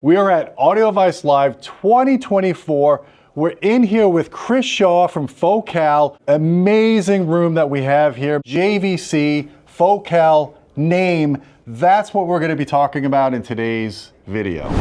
We are at Audioholics Live 2024. We're in here with Chris Shaw from Focal. Amazing room that we have here. JVC, Focal, Naim. That's what we're going to be talking about in today's video.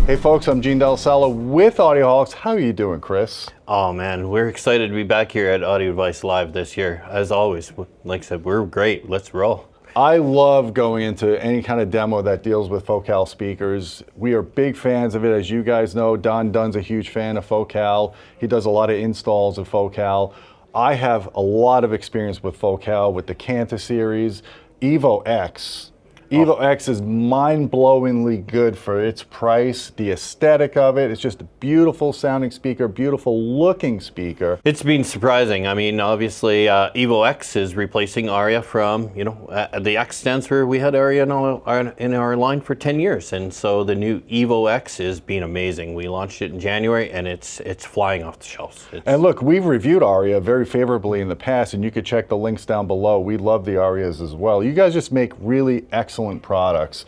Hey folks, I'm Gene Delasala with Audioholics. How are you doing, Chris? Oh man, we're excited to be back here at Audioholics Live this year. As always, like I said, we're great. Let's roll. I love going into any kind of demo that deals with Focal speakers. We are big fans of it. As you guys know, Don Dunn's a huge fan of Focal. He does a lot of installs of Focal. I have a lot of experience with Focal, with the Canta series. Evo X. Evo X is mind-blowingly good for its price, the aesthetic of it. It's just a beautiful sounding speaker, beautiful looking speaker. It's been surprising. I mean, obviously, Evo X is replacing Aria from, the X stands for, we had Aria in our line for 10 years. And so the new Evo X has been amazing. We launched it in January and it's flying off the shelves. And look, we've reviewed Aria very favorably in the past, and you could check the links down below. We love the Arias as well. You guys just make really excellent products.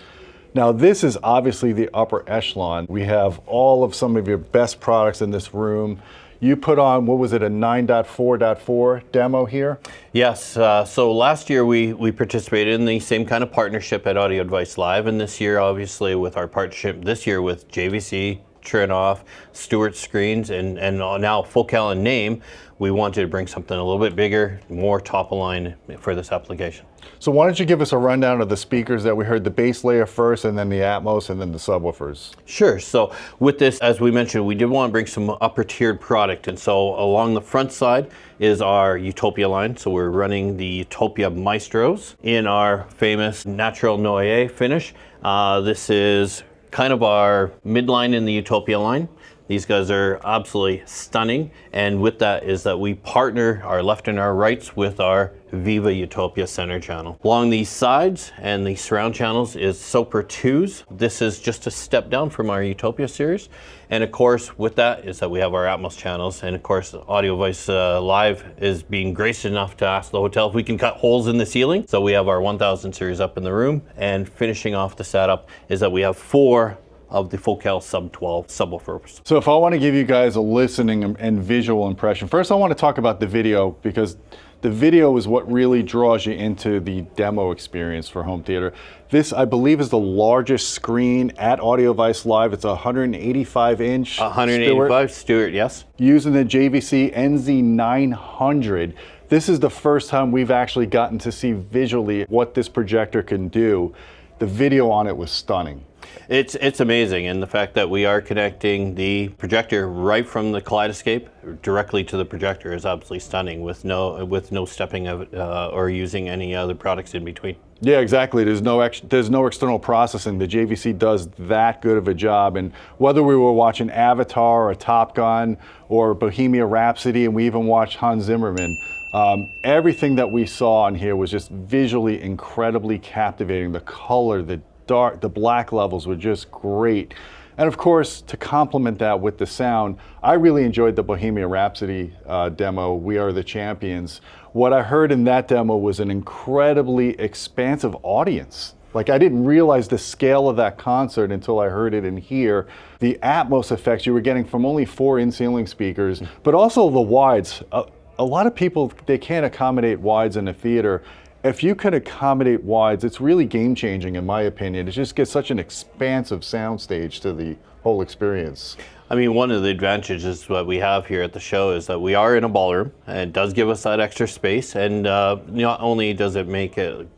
Now this is obviously the upper echelon. We have all of some of your best products in this room. You put on, what was it, a 9.4.4 demo here? Yes, so last year we participated in the same kind of partnership at Audioholics Live, and this year obviously with our partnership this year with JVC, Trinnov, Stewart screens, and now Focal and Naim, we wanted to bring something a little bit bigger, more top of line for this application. So why don't you give us a rundown of the speakers that we heard, the base layer first, and then the Atmos, and then the subwoofers. Sure, so with this, as we mentioned, we did want to bring some upper tiered product, and so along the front side is our Utopia line. So we're running the Utopia Maestros in our famous natural noyer finish. This is kind of our midline in the Utopia line. These guys are absolutely stunning, and with that is that we partner our left and our rights with our Viva Utopia center channel. Along these sides and the surround channels is Sopra 2s. This is just a step down from our Utopia series. And of course, with that is that we have our Atmos channels. And of course, Audioholics Live is being gracious enough to ask the hotel if we can cut holes in the ceiling. So we have our 1000 series up in the room. And finishing off the setup is that we have 4 of the Focal Sub 12 subwoofers. So if I want to give you guys a listening and visual impression, first I want to talk about the video, because the video is what really draws you into the demo experience for home theater. This, I believe, is the largest screen at Audioholics Live. It's a 185-inch 185 Stewart, yes. Using the JVC NZ900. This is the first time we've actually gotten to see visually what this projector can do. The video on it was stunning. It's amazing, and the fact that we are connecting the projector right from the kaleidoscope directly to the projector is absolutely stunning, with no stepping of it or using any other products in between. Yeah, exactly. There's no external processing. The JVC does that good of a job, and whether we were watching Avatar or Top Gun or Bohemian Rhapsody, and we even watched Hans Zimmerman, everything that we saw on here was just visually incredibly captivating. The color, the dark, the black levels were just great. And of course, to complement that with the sound, I really enjoyed the Bohemian Rhapsody demo, We Are the Champions. What I heard in that demo was an incredibly expansive audience. Like, I didn't realize the scale of that concert until I heard it in here. The Atmos effects you were getting from only 4 in-ceiling speakers, but also the wides. A lot of people, they can't accommodate wides in a theater. If you can accommodate wides, it's really game-changing in my opinion. It just gets such an expansive soundstage to the whole experience. I mean, one of the advantages that we have here at the show is that we are in a ballroom, and it does give us that extra space. And not only does it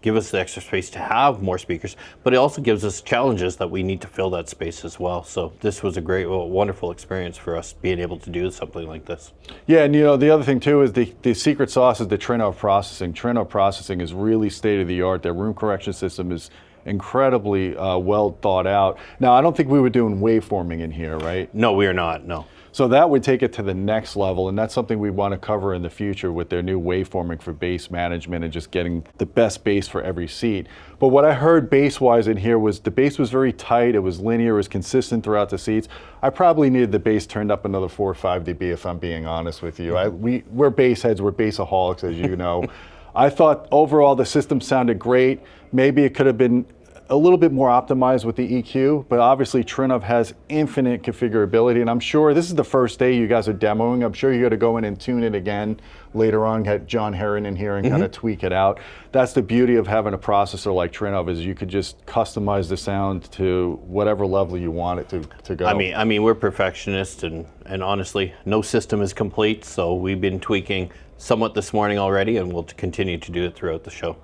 give us the extra space to have more speakers, but it also gives us challenges that we need to fill that space as well. So this was a great, wonderful experience for us being able to do something like this. Yeah, and the other thing too is the secret sauce is the Trinnov processing. Trinnov processing is really state of the art. Their room correction system is incredibly well thought out. Now, I don't think we were doing waveforming in here, right? No, we are not, no. So that would take it to the next level, and that's something we want to cover in the future with their new waveforming for bass management and just getting the best bass for every seat. But what I heard bass-wise in here was the bass was very tight, it was linear, it was consistent throughout the seats. I probably needed the bass turned up another 4 or 5 dB if I'm being honest with you. We're bass heads, we're bassaholics, as you know. I thought overall the system sounded great. Maybe it could have been a little bit more optimized with the EQ, but obviously Trinnov has infinite configurability, and I'm sure this is the first day you guys are demoing. I'm sure you're going to go in and tune it again later on, get John Herron in here and kind of tweak it out. That's the beauty of having a processor like Trinnov, is you could just customize the sound to whatever level you want it to go. I mean, we're perfectionists, and honestly, no system is complete, so we've been tweaking somewhat this morning already, and we'll continue to do it throughout the show.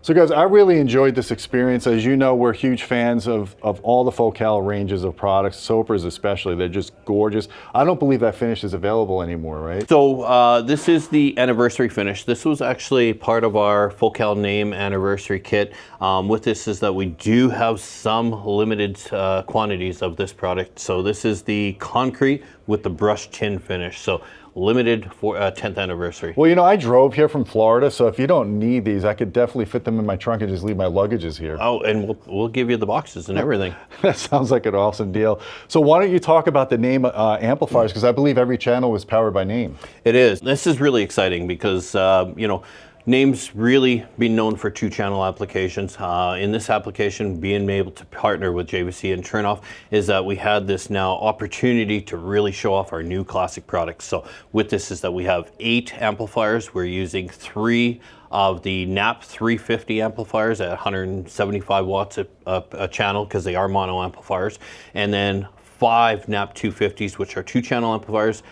So guys, I really enjoyed this experience. As you know, we're huge fans of all the Focal ranges of products, Sopra's especially. They're just gorgeous. I don't believe that finish is available anymore, right? So this is the anniversary finish. This was actually part of our Focal Naim anniversary kit. With this is that we do have some limited quantities of this product. So this is the concrete with the brushed tin finish. So limited for 10th anniversary. Well, you know, I drove here from Florida, so if you don't need these, I could definitely fit them in my trunk and just leave my luggages here. Oh, and we'll give you the boxes and everything. That sounds like an awesome deal. So why don't you talk about the Naim amplifiers, because I believe every channel was powered by Naim. It is. This is really exciting because, you know, Naim's really been known for 2-channel applications. In this application, being able to partner with JVC and Trinnov is that we had this now opportunity to really show off our new classic products. So with this is that we have 8 amplifiers. We're using 3 of the NAP 350 amplifiers at 175 watts a channel, because they are mono amplifiers, and then 5 NAP 250s, which are 2-channel amplifiers,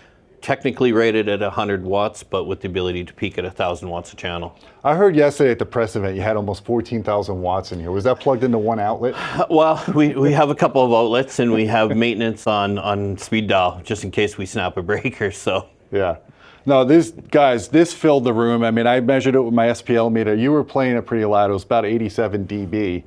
technically rated at 100 watts, but with the ability to peak at 1,000 watts a channel. I heard yesterday at the press event you had almost 14,000 watts in here. Was that plugged into one outlet? Well, we have a couple of outlets, and we have maintenance on speed dial, just in case we snap a breaker, so. Yeah. No, this filled the room. I mean, I measured it with my SPL meter. You were playing it pretty loud. It was about 87 dB. A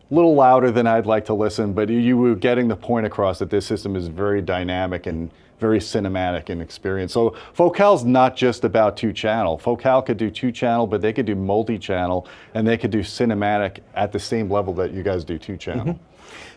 little louder than I'd like to listen, but you were getting the point across that this system is very dynamic and very cinematic in experience. So Focal's not just about 2-channel. Focal could do 2-channel, but they could do multi-channel, and they could do cinematic at the same level that you guys do 2-channel.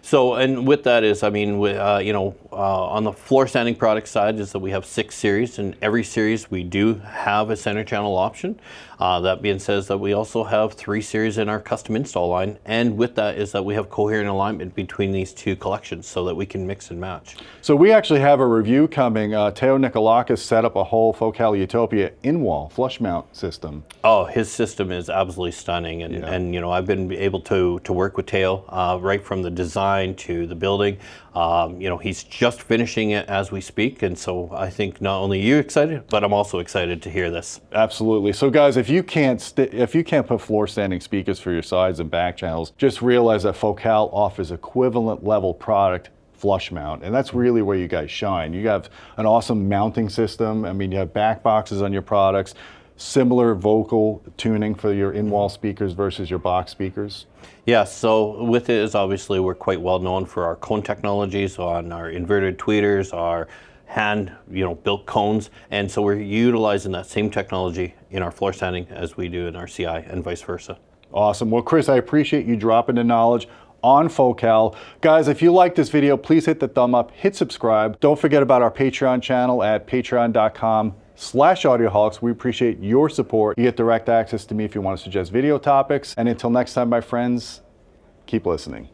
So, and with that is, I mean, you know, on the floor standing product side is that we have 6 series, and every series we do have a center channel option. That being said, that we also have 3 series in our custom install line, and with that is that we have coherent alignment between these 2 collections so that we can mix and match. So we actually have a review coming. Theo Nikolakis set up a whole Focal Utopia in-wall flush mount system. Oh, his system is absolutely stunning, and you know, I've been able to work with Theo right from the design to the building. You know, he's just finishing it as we speak, and so I think not only you excited, but I'm also excited to hear this. Absolutely. So guys, if you can't put floor standing speakers for your sides and back channels, just realize that Focal offers equivalent level product flush mount, and that's really where you guys shine. You have an awesome mounting system. I mean, you have back boxes on your products, similar vocal tuning for your in-wall speakers versus your box speakers. Yeah, so with it is obviously we're quite well known for our cone technologies on our inverted tweeters, our hand, you know, built cones, and so we're utilizing that same technology in our floor standing as we do in our CI and vice versa. Awesome. Well, Chris, I appreciate you dropping the knowledge on Focal. Guys, if you like this video, please hit the thumb up, hit subscribe. Don't forget about our Patreon channel at patreon.com/audioholics. We appreciate your support. You get direct access to me if you want to suggest video topics. And until next time, my friends, keep listening.